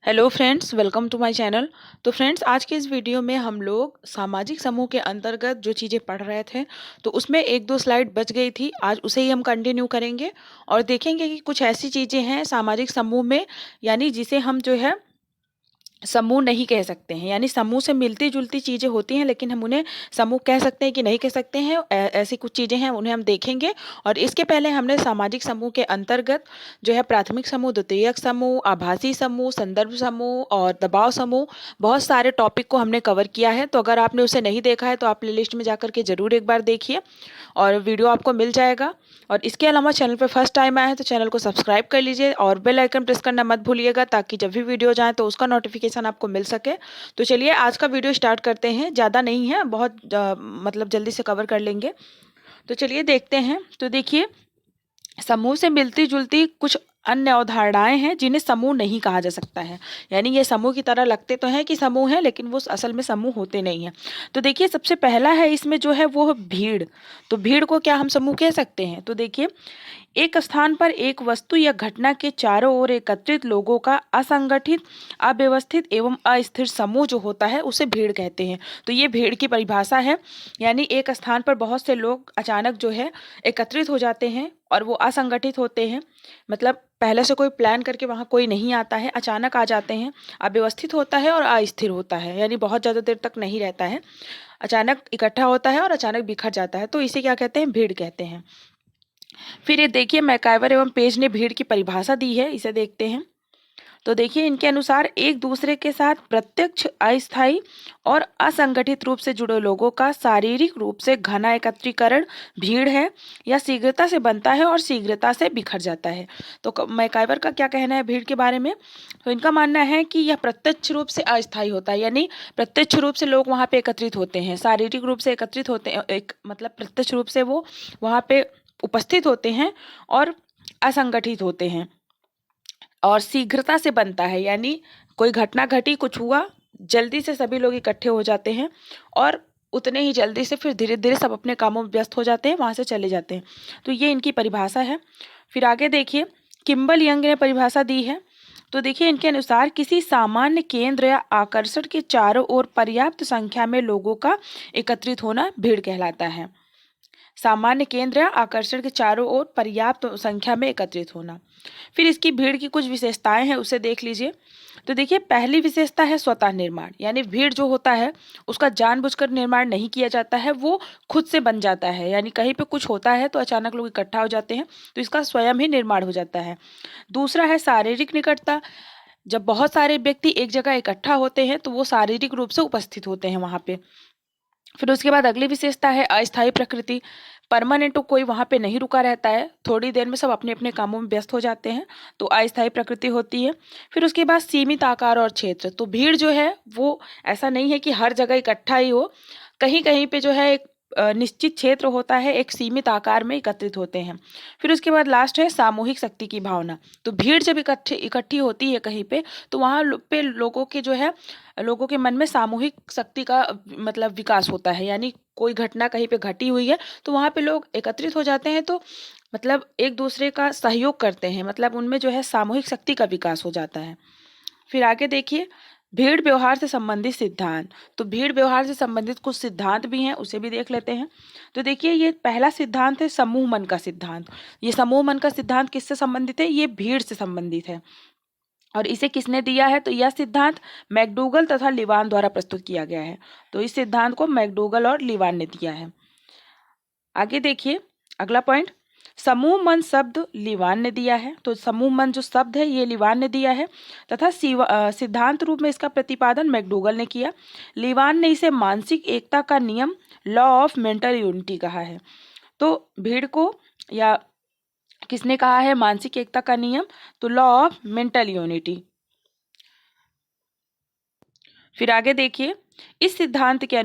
Hello friends, welcome to my channel. तो friends, आज के इस वीडियो में हम लोग सामाजिक समूह के अंतर्गत जो चीज़ें पढ़ रहे थे, तो उसमें एक दो स्लाइड बच गई थी। आज उसे ही हम कंटिन्यू करेंगे और देखेंगे कि कुछ ऐसी चीज़ें हैं सामाजिक समूह में, यानी जिसे हम जो है समूह नहीं कह सकते हैं। यानी समूह से मिलती जुलती चीज़ें होती हैं, लेकिन हम उन्हें समूह कह सकते हैं कि नहीं कह सकते हैं। ऐसी कुछ चीज़ें हैं, उन्हें हम देखेंगे। और इसके पहले हमने सामाजिक समूह के अंतर्गत जो है प्राथमिक समूह, द्वितीयक समूह, आभासी समूह, संदर्भ समूह और दबाव समूह, बहुत सारे टॉपिक को हमने कवर किया है। तो अगर आपने उसे नहीं देखा है तो आप प्लेलिस्ट में जाकर के ज़रूर एक बार देखिए और वीडियो आपको मिल जाएगा। और इसके अलावा चैनल पर फर्स्ट टाइम आया है तो चैनल को सब्सक्राइब कर लीजिए और बेल आइकन प्रेस करना मत भूलिएगा, ताकि जब भी वीडियो जाए तो उसका नोटिफिकेशन आपको मिल सके। तो चलिए आज का वीडियो स्टार्ट करते हैं। ज़्यादा नहीं है, बहुत मतलब जल्दी से कवर कर लेंगे। तो चलिए देखते हैं। तो देखिए, समूह से मिलती जुलती कुछ अन्य अवधारणाएं हैं जिन्हें समूह नहीं कहा जा सकता है। यानी ये समूह की तरह लगते तो हैं कि समूह है, लेकिन वो असल में समूह होते नहीं हैं। तो देखिए, सबसे पहला है इसमें जो है वो भीड़। तो भीड़ को क्या हम समूह कह सकते हैं? तो देखिए, एक स्थान पर एक वस्तु या घटना के चारों ओर एकत्रित लोगों का असंगठित, अव्यवस्थित एवं अस्थिर समूह जो होता है उसे भीड़ कहते हैं। तो ये भीड़ की परिभाषा है। यानी एक स्थान पर बहुत से लोग अचानक जो है एकत्रित हो जाते हैं और वो असंगठित होते हैं। मतलब पहले से कोई प्लान करके वहाँ कोई नहीं आता है, अचानक आ जाते हैं। अव्यवस्थित होता है और अस्थिर होता है, यानी बहुत ज़्यादा देर तक नहीं रहता है। अचानक इकट्ठा होता है और अचानक बिखर जाता है। तो इसे क्या कहते हैं? भीड़ कहते हैं। फिर ये देखिए, मैकाइवर एवं पेज ने भीड़ की परिभाषा दी है, इसे देखते हैं। तो देखिए, इनके अनुसार एक दूसरे के साथ प्रत्यक्ष, अस्थायी और असंगठित रूप से जुड़े लोगों का शारीरिक रूप से घना एकत्रीकरण भीड़ है। यह शीघ्रता से बनता है और शीघ्रता से बिखर जाता है। तो मैकाइवर का क्या कहना है भीड़ के बारे में? तो इनका मानना है कि यह प्रत्यक्ष रूप से अस्थायी होता है। यानी प्रत्यक्ष रूप से लोग वहाँ पे एकत्रित होते हैं, शारीरिक रूप से एकत्रित होते हैं, एक मतलब प्रत्यक्ष रूप से वो वहाँ पे उपस्थित होते हैं और असंगठित होते हैं। और शीघ्रता से बनता है, यानी कोई घटना घटी, कुछ हुआ, जल्दी से सभी लोग इकट्ठे हो जाते हैं और उतने ही जल्दी से फिर धीरे धीरे सब अपने कामों में व्यस्त हो जाते हैं, वहाँ से चले जाते हैं। तो ये इनकी परिभाषा है। फिर आगे देखिए, किम्बल यंग ने परिभाषा दी है। तो देखिए, इनके अनुसार किसी सामान्य केंद्र या आकर्षण के चारों ओर पर्याप्त संख्या में लोगों का एकत्रित होना भीड़ कहलाता है। सामान्य केंद्र या आकर्षण के चारों ओर पर्याप्त संख्या में एकत्रित होना। फिर इसकी भीड़ की कुछ विशेषताएं हैं, उसे देख लीजिए। तो देखिए, पहली विशेषता है स्वतः निर्माण। यानी भीड़ जो होता है उसका जानबूझकर निर्माण नहीं किया जाता है, वो खुद से बन जाता है। यानी कहीं पे कुछ होता है तो अचानक लोग इकट्ठा हो जाते हैं, तो इसका स्वयं ही निर्माण हो जाता है। दूसरा है शारीरिक निकटता। जब बहुत सारे व्यक्ति एक जगह इकट्ठा होते हैं तो वो शारीरिक रूप से उपस्थित होते हैं वहां पे। फिर उसके बाद अगली विशेषता है अस्थायी प्रकृति। परमानेंट तो कोई वहाँ पे नहीं रुका रहता है, थोड़ी देर में सब अपने अपने कामों में व्यस्त हो जाते हैं, तो अस्थायी प्रकृति होती है। फिर उसके बाद सीमित आकार और क्षेत्र। तो भीड़ जो है वो ऐसा नहीं है कि हर जगह इकट्ठा ही हो, कहीं कहीं पे जो है एक निश्चित क्षेत्र होता है, एक सीमित आकार में एकत्रित होते हैं। फिर उसके बाद लास्ट है सामूहिक शक्ति की भावना। तो भीड़ जब इकट्ठी होती है कहीं पे, तो वहाँ पे लोगों के जो है, लोगों के मन में सामूहिक शक्ति का मतलब विकास होता है। यानी कोई घटना कहीं पे घटी हुई है तो वहाँ पे लोग एकत्रित हो जाते हैं, तो मतलब एक दूसरे का सहयोग करते हैं, मतलब उनमें जो है सामूहिक शक्ति का विकास हो जाता है। फिर आगे देखिए, भीड़ व्यवहार से संबंधित सिद्धांत। तो भीड़ व्यवहार से संबंधित कुछ सिद्धांत भी हैं, उसे भी देख लेते हैं। तो देखिए, ये पहला सिद्धांत है समूह मन का सिद्धांत। ये समूह मन का सिद्धांत किससे संबंधित है? ये भीड़ से संबंधित है। और इसे किसने दिया है? तो यह सिद्धांत मैकडूगल तथा लीवान द्वारा प्रस्तुत किया गया है। तो इस सिद्धांत को मैकडूगल और लीवान ने दिया है। आगे देखिए, अगला पॉइंट, समूह मन शब्द लीवान ने दिया है। तो समूह मन जो शब्द है ये लीवान ने दिया है, तथा सिद्धांत रूप में इसका प्रतिपादन मैकडूगल ने किया। लीवान ने इसे मानसिक एकता का नियम, लॉ ऑफ मेंटल यूनिटी कहा है। तो भीड़ को या किसने कहा है मानसिक एकता का नियम? तो लॉ ऑफ मेंटल यूनिटी। फिर आगे देखिए, इस सिद्धांत के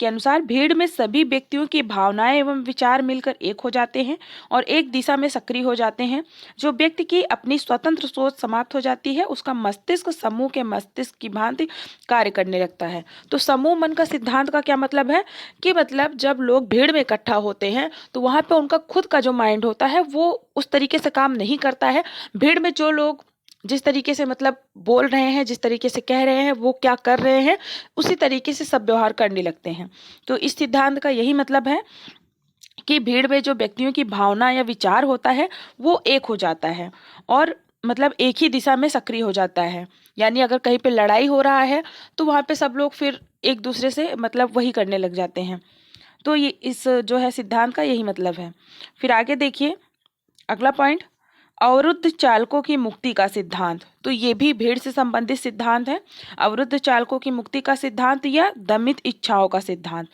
अनुसार भीड़ में सभी व्यक्तियों की भावनाएं एवं विचार मिलकर एक हो जाते हैं और एक दिशा में सक्रिय हो जाते हैं। जो व्यक्ति की अपनी स्वतंत्र सोच समाप्त हो जाती है, उसका मस्तिष्क समूह के मस्तिष्क की भांति कार्य करने लगता है। तो समूह मन का सिद्धांत का क्या मतलब है? कि मतलब जब लोग भीड़ में इकट्ठा होते हैं तो वहां पे उनका खुद का जो माइंड होता है वो उस तरीके से काम नहीं करता है। भीड़ में जो लोग जिस तरीके से मतलब बोल रहे हैं, जिस तरीके से कह रहे हैं, वो क्या कर रहे हैं, उसी तरीके से सब व्यवहार करने लगते हैं। तो इस सिद्धांत का यही मतलब है कि भीड़ में जो व्यक्तियों की भावना या विचार होता है वो एक हो जाता है और मतलब एक ही दिशा में सक्रिय हो जाता है। यानी अगर कहीं पे लड़ाई हो रहा है तो वहाँ पे सब लोग फिर एक दूसरे से मतलब वही करने लग जाते हैं। तो ये इस जो है सिद्धांत का यही मतलब है। फिर आगे देखिए अगला पॉइंट, अवरुद्ध चालकों की मुक्ति का सिद्धांत। तो ये भी भीड़ से संबंधित सिद्धांत है। अवरुद्ध चालकों की मुक्ति का सिद्धांत या दमित इच्छाओं का सिद्धांत।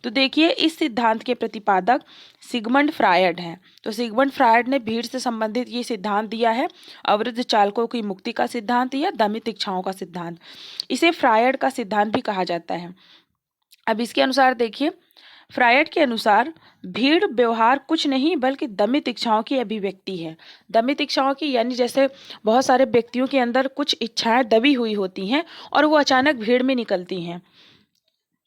तो देखिए इस सिद्धांत के प्रतिपादक सिगमंड फ्रायड हैं। तो सिगमंड फ्रायड ने भीड़ से संबंधित ये सिद्धांत दिया है, अवरुद्ध चालकों की मुक्ति का सिद्धांत या दमित इच्छाओं का सिद्धांत। इसे फ्रायड का सिद्धांत भी कहा जाता है। अब इसके अनुसार देखिए, फ्रायड के अनुसार भीड़ व्यवहार कुछ नहीं बल्कि दमित इच्छाओं की अभिव्यक्ति है। दमित इच्छाओं की यानी जैसे बहुत सारे व्यक्तियों के अंदर कुछ इच्छाएं दबी हुई होती हैं और वो अचानक भीड़ में निकलती हैं,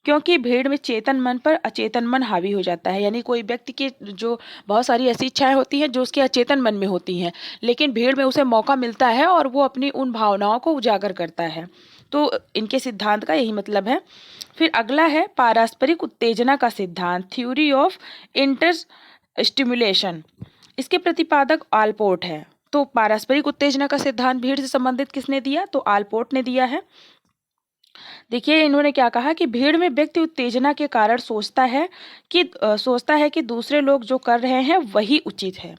क्योंकि भीड़ में चेतन मन पर अचेतन मन हावी हो जाता है। यानी कोई व्यक्ति की जो बहुत सारी ऐसी इच्छाएं होती हैं जो उसके अचेतन मन में होती हैं, लेकिन भीड़ में उसे मौका मिलता है और वो अपनी उन भावनाओं को उजागर करता है। तो इनके सिद्धांत का यही मतलब है। फिर अगला है पारस्परिक उत्तेजना का सिद्धांत, थ्योरी ऑफ इंटर स्टिमुलेशन। इसके प्रतिपादक आलपोर्ट है। तो पारस्परिक उत्तेजना का सिद्धांत भीड़ से संबंधित किसने दिया? तो आलपोर्ट ने दिया है। देखिए इन्होंने क्या कहा कि भीड़ में व्यक्ति उत्तेजना के कारण सोचता है कि दूसरे लोग जो कर रहे हैं वही उचित है।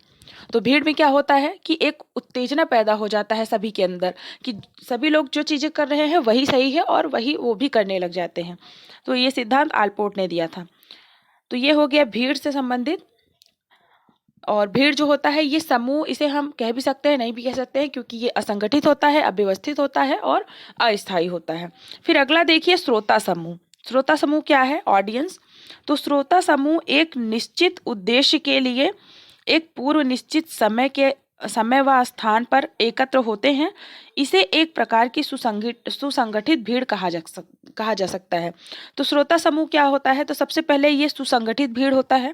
तो भीड़ में क्या होता है कि एक उत्तेजना पैदा हो जाता है सभी के अंदर कि सभी लोग जो चीजें कर रहे हैं वही सही है और वही वो भी करने लग जाते हैं। तो ये सिद्धांत आलपोर्ट ने दिया था। तो ये हो गया भीड़ से संबंधित। और भीड़ जो होता है ये समूह, इसे हम कह भी सकते हैं नहीं भी कह सकते हैं, क्योंकि ये असंगठित होता है, अव्यवस्थित होता है और अस्थायी होता है। फिर अगला देखिए श्रोता समूह। श्रोता समूह क्या है? ऑडियंस। तो श्रोता समूह एक निश्चित उद्देश्य के लिए एक पूर्व निश्चित समय व स्थान पर एकत्र होते हैं। इसे एक प्रकार की सुसंगठित भीड़ कहा जा सकता है। तो श्रोता समूह क्या होता है? तो सबसे पहले ये सुसंगठित भीड़ होता है।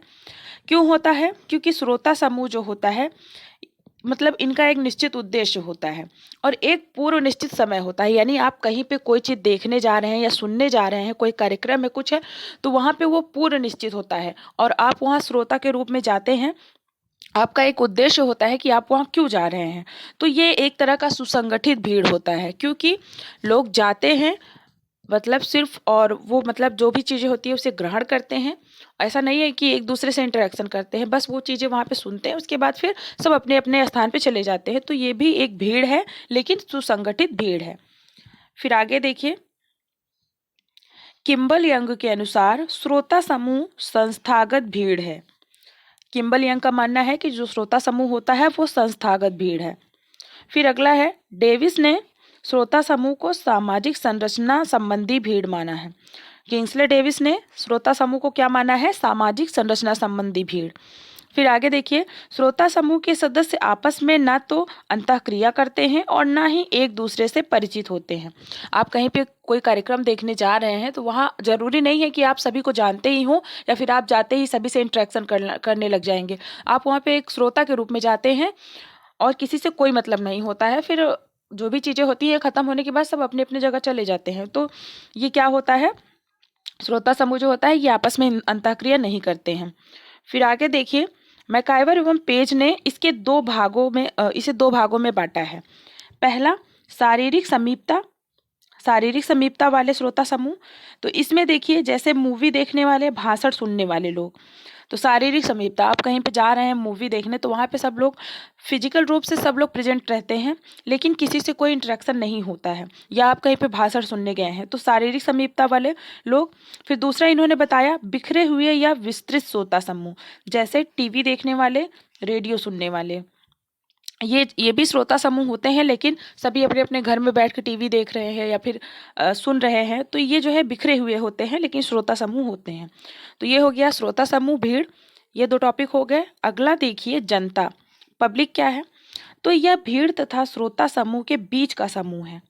क्यों होता है? क्योंकि श्रोता समूह जो होता है मतलब इनका एक निश्चित उद्देश्य होता है और एक पूर्व निश्चित समय होता है। यानी आप कहीं पे कोई चीज देखने जा रहे हैं या सुनने जा रहे हैं, कोई कार्यक्रम है, कुछ है, तो वहां पे वो पूर्व निश्चित होता है और आप वहां श्रोता के रूप में जाते हैं। आपका एक उद्देश्य होता है कि आप वहाँ क्यों जा रहे हैं। तो ये एक तरह का सुसंगठित भीड़ होता है, क्योंकि लोग जाते हैं मतलब सिर्फ, और वो मतलब जो भी चीज़ें होती है उसे ग्रहण करते हैं। ऐसा नहीं है कि एक दूसरे से इंटरेक्शन करते हैं, बस वो चीज़ें वहाँ पे सुनते हैं, उसके बाद फिर सब अपने अपने स्थान पे चले जाते हैं। तो ये भी एक भीड़ है, लेकिन सुसंगठित भीड़ है। फिर आगे देखिए, किम्बल यंग के अनुसार श्रोता समूह संस्थागत भीड़ है। किम्बल यंग का मानना है कि जो श्रोता समूह होता है वो संस्थागत भीड़ है। फिर अगला है, डेविस ने श्रोता समूह को सामाजिक संरचना संबंधी भीड़ माना है। किंग्सले डेविस ने श्रोता समूह को क्या माना है? सामाजिक संरचना संबंधी भीड़। फिर आगे देखिए, श्रोता समूह के सदस्य आपस में ना तो अंतःक्रिया करते हैं और ना ही एक दूसरे से परिचित होते हैं। आप कहीं पे कोई कार्यक्रम देखने जा रहे हैं तो वहाँ जरूरी नहीं है कि आप सभी को जानते ही हो या फिर आप जाते ही सभी से इंटरेक्शन करने लग जाएंगे। आप वहाँ पे एक श्रोता के रूप में जाते हैं और किसी से कोई मतलब नहीं होता है। फिर जो भी चीज़ें होती हैं खत्म होने के बाद सब अपने अपने जगह चले जाते हैं। तो ये क्या होता है, श्रोता समूह जो होता है ये आपस में अंतःक्रिया नहीं करते हैं। फिर आगे देखिए, मैकाइवर एवं पेज ने इसे दो भागों में बांटा है। पहला, शारीरिक समीपता वाले श्रोता समूह। तो इसमें देखिए जैसे मूवी देखने वाले, भाषण सुनने वाले लोग। तो शारीरिक समीपता, आप कहीं पे जा रहे हैं मूवी देखने तो वहाँ पे सब लोग फिजिकल रूप से सब लोग प्रेजेंट रहते हैं, लेकिन किसी से कोई इंटरेक्शन नहीं होता है। या आप कहीं पे भाषण सुनने गए हैं तो शारीरिक समीपता वाले लोग। फिर दूसरा इन्होंने बताया बिखरे हुए या विस्तृत श्रोता समूह, जैसे टीवी देखने वाले, रेडियो सुनने वाले। ये भी श्रोता समूह होते हैं, लेकिन सभी अपने अपने घर में बैठ के टीवी देख रहे हैं या फिर सुन रहे हैं। तो ये जो है बिखरे हुए होते हैं, लेकिन श्रोता समूह होते हैं। तो ये हो गया श्रोता समूह, भीड़। ये दो टॉपिक हो गए। अगला देखिए, जनता, पब्लिक क्या है? तो यह भीड़ तथा श्रोता समूह के बीच का समूह है।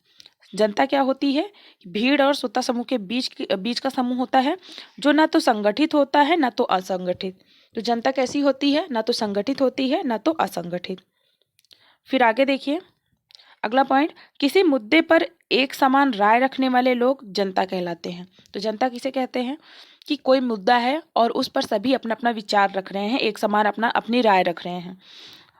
जनता क्या होती है? भीड़ और श्रोता समूह के बीच का समूह होता है, जो ना तो संगठित होता है ना तो असंगठित। तो जनता कैसी होती है? ना तो संगठित होती है ना तो असंगठित। फिर आगे देखिए, अगला पॉइंट, किसी मुद्दे पर एक समान राय रखने वाले लोग जनता कहलाते हैं। तो जनता किसे कहते हैं कि कोई मुद्दा है और उस पर सभी अपना अपना विचार रख रहे हैं, एक समान अपनी राय रख रहे हैं।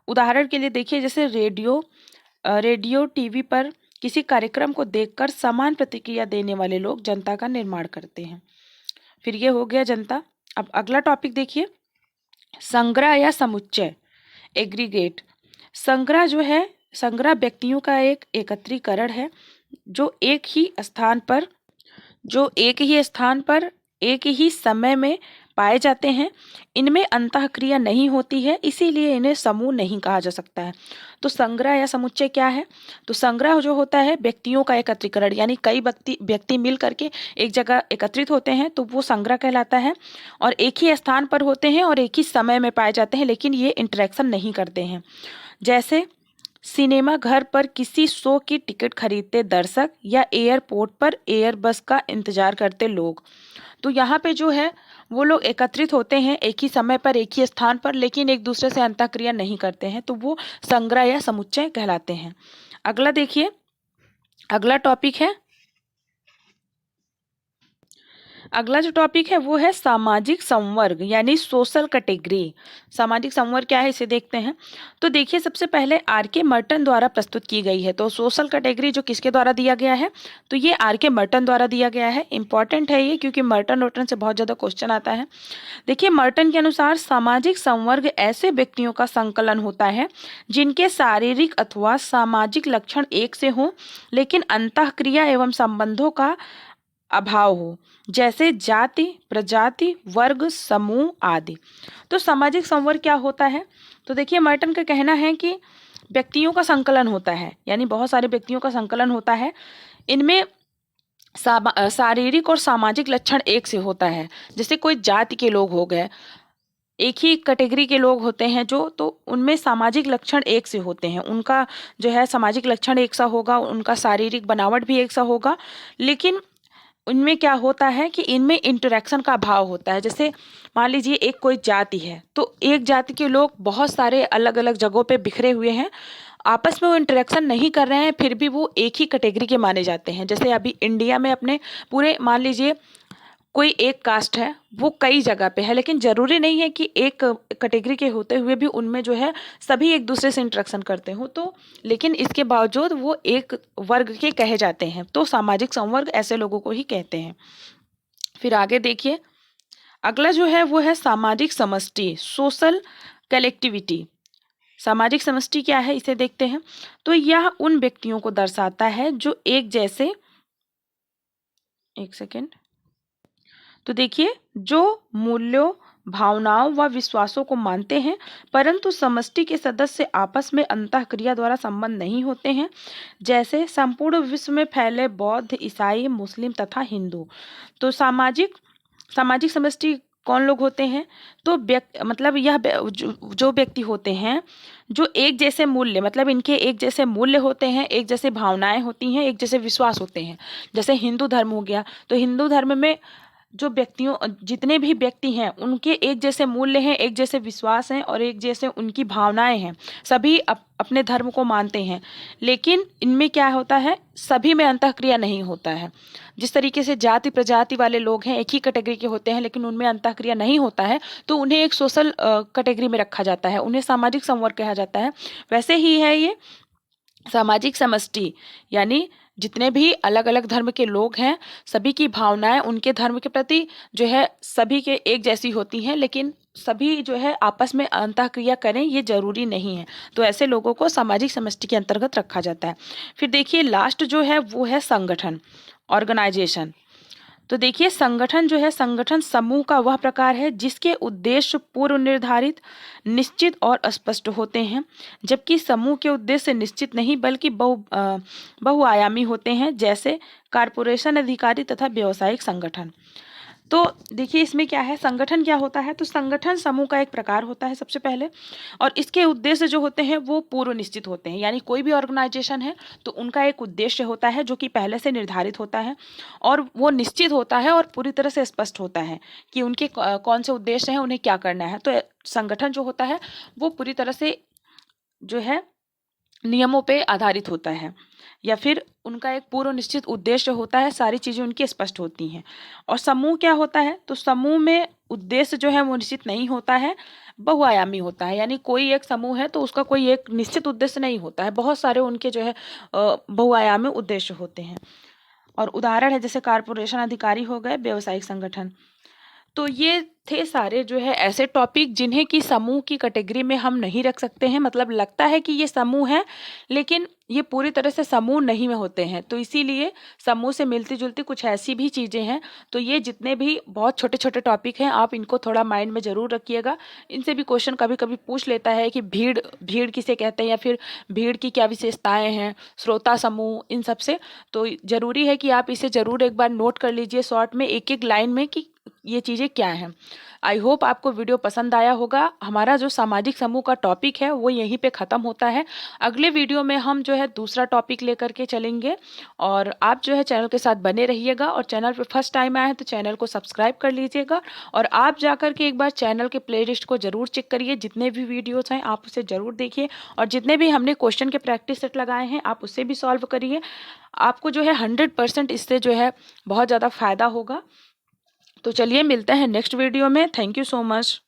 उदाहरण के लिए देखिए, जैसे रेडियो टीवी पर किसी कार्यक्रम को देखकर समान प्रतिक्रिया देने वाले लोग जनता का निर्माण करते हैं। फिर ये हो गया जनता। अब अगला टॉपिक देखिए, संग्रह या समुच्चय, एग्रीगेट। संग्रह व्यक्तियों का एक एकत्रीकरण है जो एक ही स्थान पर एक ही समय में पाए जाते हैं। इनमें अंतःक्रिया नहीं होती है, इसीलिए इन्हें समूह नहीं कहा जा सकता है। तो संग्रह या समुच्चय क्या है? तो संग्रह जो होता है व्यक्तियों का एकत्रीकरण, यानी कई व्यक्ति मिल करके एक जगह एकत्रित होते हैं, तो वो संग्रह कहलाता है। और एक ही स्थान पर होते हैं और एक ही समय में पाए जाते हैं, लेकिन ये इंटरेक्शन नहीं करते हैं। जैसे सिनेमा घर पर किसी शो की टिकट खरीदते दर्शक या एयरपोर्ट पर एयरबस का इंतजार करते लोग। तो यहाँ पे जो है वो लोग एकत्रित होते हैं एक ही समय पर एक ही स्थान पर, लेकिन एक दूसरे से अंतःक्रिया नहीं करते हैं, तो वो संग्रह या समुच्चय कहलाते हैं। अगला देखिए, अगला टॉपिक है, अगला जो टॉपिक है वो है सामाजिक संवर्ग यानी सोशल कैटेगरी। सामाजिक संवर्ग क्या है इसे देखते हैं। तो देखिए, सबसे पहले आर.के. मर्टन द्वारा प्रस्तुत की गई है। तो सोशल कैटेगरी जो किसके द्वारा दिया गया है, तो ये आर.के. मर्टन द्वारा दिया गया है। इंपॉर्टेंट है ये, क्योंकि मर्टन से बहुत ज़्यादा क्वेश्चन आता है। देखिए, मर्टन के अनुसार सामाजिक संवर्ग ऐसे व्यक्तियों का संकलन होता है जिनके शारीरिक अथवा सामाजिक लक्षण एक से हों, लेकिन अंतःक्रिया एवं संबंधों का अभाव हो, जैसे जाति, प्रजाति, वर्ग, समूह आदि। तो सामाजिक संवर्ग क्या होता है? तो देखिए, मर्टन का कहना है कि व्यक्तियों का संकलन होता है, यानी बहुत सारे व्यक्तियों का संकलन होता है। इनमें शारीरिक और सामाजिक लक्षण एक से होता है। जैसे कोई जाति के लोग हो गए, एक ही कैटेगरी के लोग होते हैं जो, तो उनमें सामाजिक लक्षण एक से होते हैं। उनका जो है सामाजिक लक्षण एक सा होगा, उनका शारीरिक बनावट भी एक सा होगा, लेकिन उनमें क्या होता है कि इनमें इंटरेक्शन का अभाव होता है। जैसे मान लीजिए एक कोई जाति है, तो एक जाति के लोग बहुत सारे अलग अलग जगहों पे बिखरे हुए हैं, आपस में वो इंटरेक्शन नहीं कर रहे हैं, फिर भी वो एक ही कैटेगरी के माने जाते हैं। जैसे अभी इंडिया में अपने पूरे मान लीजिए कोई एक कास्ट है, वो कई जगह पे है, लेकिन जरूरी नहीं है कि एक कैटेगरी के होते हुए भी उनमें जो है सभी एक दूसरे से इंटरेक्शन करते हो, तो लेकिन इसके बावजूद वो एक वर्ग के कहे जाते हैं। तो सामाजिक संवर्ग ऐसे लोगों को ही कहते हैं। फिर आगे देखिए, अगला जो है वो है सामाजिक समष्टि, सोशल कलेक्टिविटी। सामाजिक समष्टि क्या है इसे देखते हैं। तो यह उन व्यक्तियों को दर्शाता है जो एक सेकेंड। तो देखिए, जो मूल्यों, भावनाओं व विश्वासों को मानते हैं, परंतु समष्टि के सदस्य आपस में अंतःक्रिया द्वारा संबंध नहीं होते हैं, जैसे संपूर्ण विश्व में फैले बौद्ध, ईसाई, मुस्लिम तथा हिंदू। तो सामाजिक समष्टि कौन लोग होते हैं? तो मतलब यह जो व्यक्ति होते हैं जो एक जैसे मूल्य, मतलब इनके एक जैसे मूल्य होते हैं, एक जैसे भावनाएं होती हैं, एक जैसे विश्वास होते हैं। जैसे हिंदू धर्म हो गया, तो हिंदू धर्म में जो जितने भी व्यक्ति हैं उनके एक जैसे मूल्य हैं, एक जैसे विश्वास हैं और एक जैसे उनकी भावनाएं हैं। सभी अपने धर्म को मानते हैं, लेकिन इनमें क्या होता है, सभी में अंतःक्रिया नहीं होता है। जिस तरीके से जाति प्रजाति वाले लोग हैं, एक ही कैटेगरी के होते हैं, लेकिन उनमें अंतःक्रिया नहीं होता है, तो उन्हें एक सोशल कैटेगरी में रखा जाता है, उन्हें सामाजिक संवर्ग कहा जाता है। वैसे ही है ये सामाजिक समष्टि, यानी जितने भी अलग अलग धर्म के लोग हैं, सभी की भावनाएं उनके धर्म के प्रति जो है सभी के एक जैसी होती हैं, लेकिन सभी जो है आपस में अंतःक्रिया करें ये जरूरी नहीं है। तो ऐसे लोगों को सामाजिक समष्टि के अंतर्गत रखा जाता है। फिर देखिए, लास्ट जो है वो है संगठन, ऑर्गेनाइजेशन। तो देखिए, संगठन जो है, संगठन समूह का वह प्रकार है जिसके उद्देश्य पूर्व निर्धारित, निश्चित और स्पष्ट होते हैं, जबकि समूह के उद्देश्य निश्चित नहीं बल्कि बहुआयामी होते हैं, जैसे कॉरपोरेशन, अधिकारी तथा व्यावसायिक संगठन। तो देखिए, इसमें क्या है, संगठन क्या होता है? तो संगठन समूह का एक प्रकार होता है सबसे पहले, और इसके उद्देश्य जो होते हैं वो पूर्व निश्चित होते हैं। यानी कोई भी ऑर्गेनाइजेशन है तो उनका एक उद्देश्य होता है जो कि पहले से निर्धारित होता है, और वो निश्चित होता है और पूरी तरह से स्पष्ट होता है कि उनके कौन से उद्देश्य हैं, उन्हें क्या करना है। तो संगठन जो होता है वो पूरी तरह से जो है नियमों पे आधारित होता है, या फिर उनका एक पूर्व निश्चित उद्देश्य होता है, सारी चीज़ें उनकी स्पष्ट होती हैं। और समूह क्या होता है, तो समूह में उद्देश्य जो है वो निश्चित नहीं होता है, बहुआयामी होता है। यानी कोई एक समूह है तो उसका कोई एक निश्चित उद्देश्य नहीं होता है, बहुत सारे उनके जो है बहुआयामी उद्देश्य होते हैं। और उदाहरण है जैसे कॉर्पोरेशन अधिकारी हो गए, व्यावसायिक संगठन। तो ये थे सारे जो है ऐसे टॉपिक जिन्हें कि समूह की कैटेगरी में हम नहीं रख सकते हैं, मतलब लगता है कि ये समूह है लेकिन ये पूरी तरह से समूह नहीं में होते हैं। तो इसीलिए समूह से मिलती जुलती कुछ ऐसी भी चीज़ें हैं। तो ये जितने भी बहुत छोटे छोटे टॉपिक हैं आप इनको थोड़ा माइंड में ज़रूर रखिएगा। इनसे भी क्वेश्चन कभी कभी पूछ लेता है कि भीड़ भीड़ किसे कहते हैं, या फिर भीड़ की क्या विशेषताएं हैं, श्रोता समूह, इन सब से। तो ज़रूरी है कि आप इसे ज़रूर एक बार नोट कर लीजिए शॉर्ट में, एक एक लाइन में, कि ये चीज़ें क्या हैं। आई होप आपको वीडियो पसंद आया होगा। हमारा जो सामाजिक समूह का टॉपिक है वो यहीं पे ख़त्म होता है। अगले वीडियो में हम जो है दूसरा टॉपिक लेकर के चलेंगे। और आप जो है चैनल के साथ बने रहिएगा, और चैनल पे फर्स्ट टाइम आए हैं तो चैनल को सब्सक्राइब कर लीजिएगा। और आप जाकर के एक बार चैनल के प्लेलिस्ट को ज़रूर चेक करिए, जितने भी वीडियोज़ हैं आप उसे ज़रूर देखिए। और जितने भी हमने क्वेश्चन के प्रैक्टिस सेट लगाए हैं आप उससे भी सॉल्व करिए। आपको जो है 100% इससे जो है बहुत ज़्यादा फ़ायदा होगा। तो चलिए मिलते हैं नेक्स्ट वीडियो में। Thank you so much.